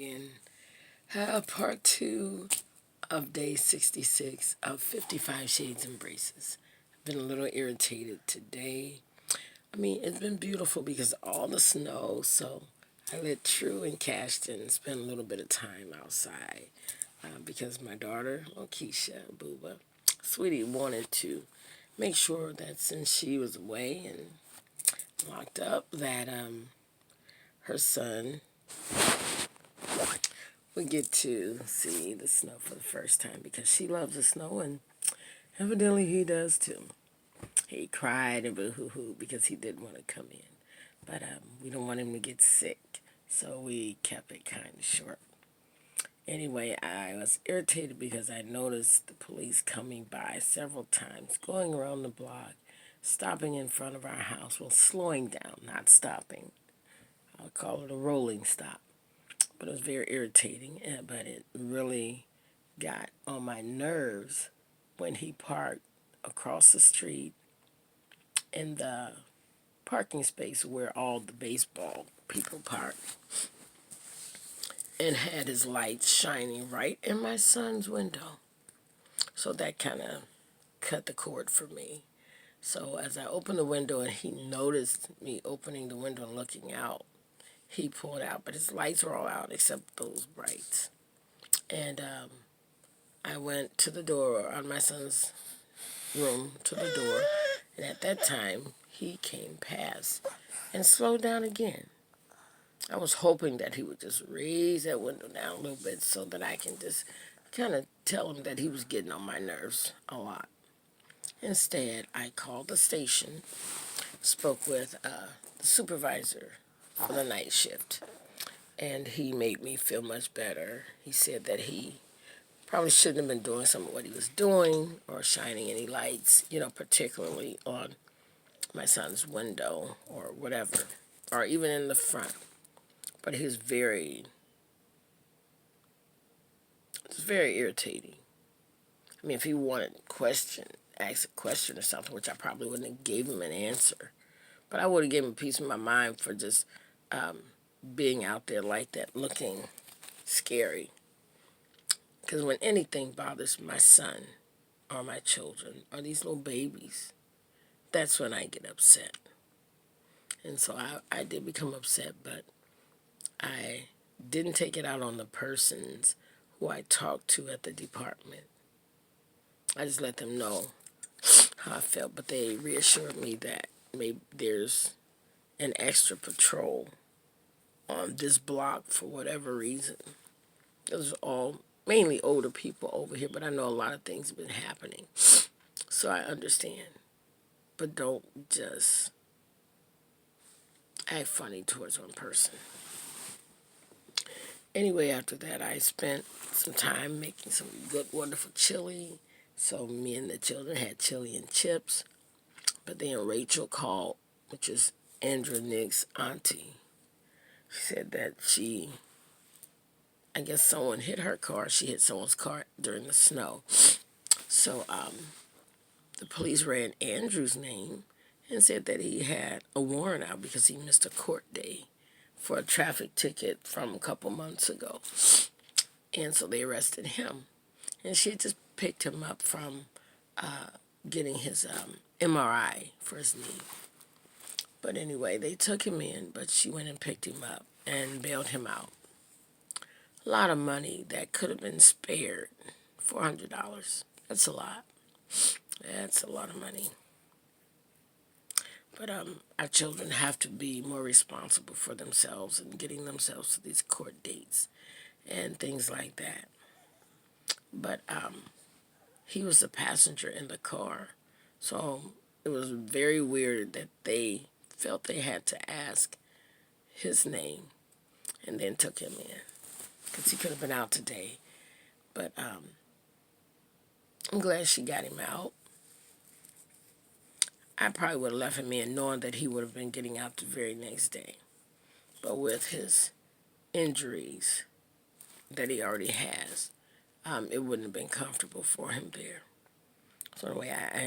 again. Part 2 of day 66 of 55 Shades and Braces. I've been a little irritated today. It's been beautiful because of all the snow, so I let True and Cashton spend a little bit of time outside because my daughter, Keisha, Booba, Sweetie, wanted to make sure that since she was away and locked up, that her son we get to see the snow for the first time because she loves the snow and evidently he does too. He cried and boo-hoo-hoo because he didn't want to come in. But we don't want him to get sick, so we kept it kind of short. Anyway, I was irritated because I noticed the police coming by several times, going around the block, stopping in front of our house, well, slowing down, not stopping. I'll call it a rolling stop. But it was very irritating, but it really got on my nerves when he parked across the street in the parking space where all the baseball people park and had his lights shining right in my son's window. So that kind of cut the cord for me. So as I opened the window and he noticed me opening the window and looking out, he pulled out, but his lights were all out except those brights. And I went to the door on my son's room to the door, and at that time he came past and slowed down again. I was hoping that he would just raise that window down a little bit so that I can just kind of tell him that he was getting on my nerves a lot. Instead, I called the station, spoke with the supervisor for the night shift, and he made me feel much better. He said that he probably shouldn't have been doing some of what he was doing or shining any lights, particularly on my son's window or whatever, or even in the front. But it was very irritating. If he wanted ask a question or something, which I probably wouldn't have gave him an answer, but I would have given him a piece of my mind for just being out there like that, looking scary. Because when anything bothers my son or my children or these little babies, that's when I get upset. And so I did become upset, but I didn't take it out on the persons who I talked to at the department. I just let them know how I felt, but they reassured me that maybe there's an extra patrol on this block for whatever reason. Those are all mainly older people over here, but I know a lot of things have been happening, so I understand. But don't just act funny towards one person. Anyway, after that, I spent some time making some good, wonderful chili. So me and the children had chili and chips. But then Rachel called, which is Andrew and Nick's auntie. She said that I guess someone hit her car. She hit someone's car during the snow. So the police ran Andrew's name and said that he had a warrant out because he missed a court day for a traffic ticket from a couple months ago. And so they arrested him. And she just picked him up from getting his MRI for his knee. But anyway, they took him in, but she went and picked him up and bailed him out. A lot of money that could have been spared. $400. That's a lot. That's a lot of money. But our children have to be more responsible for themselves and getting themselves to these court dates and things like that. But he was the passenger in the car, so it was very weird that they felt they had to ask his name and then took him in because he could have been out today. But I'm glad she got him out. I probably would have left him in knowing that he would have been getting out the very next day. But with his injuries that he already has, it wouldn't have been comfortable for him there. So anyway, I